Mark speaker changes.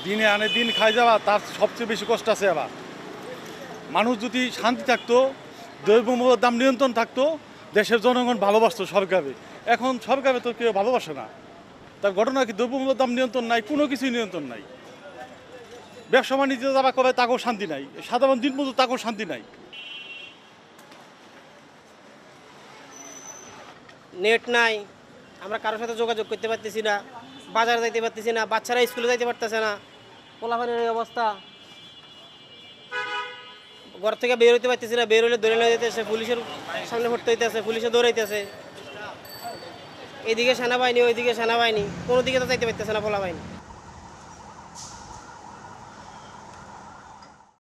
Speaker 1: দিনে আনে দিন খাই যাওয়া তার সবচেয়ে বেশি কষ্ট আছে। আবার মানুষ যদি শান্তি থাকতো, দ্রব্যমূল্যের দাম নিয়ন্ত্রণ থাকতো, দেশের জনগণ ভালোবাসতো সরকারে। এখন সরকারে তো কেউ ভালোবাসে না। তার ঘটনা কি, দ্রব্যমূল্যের দাম নিয়ন্ত্রণ নাই, কোনো কিছুই নিয়ন্ত্রণ নাই। ব্যবসা বাণিজ্য যারা করে তাকেও শান্তি নাই, সাধারণ দিনমজুর তাকেও শান্তি নাই।
Speaker 2: নেট নাই, আমরা কারোর সাথে যোগাযোগ করতে পারতেছি না, বাজারে যাইতে পারতেছি না, বাচ্চারা স্কুলে যাইতে পারতেছে না, পোলাপানের এই অবস্থা। ঘর থেকে বের হইতে পারতেছি না, বের হইলে ধরে নিয়ে যেতেছে, পুলিশের সামনে ভর্তি হইতেছে, পুলিশে দৌড়াইতেছে। এইদিকে সেনাবাহিনী, ওইদিকে সেনাবাহিনী, কোনো দিকে তো যাইতে পারতেছে না পোলাবাহিনী।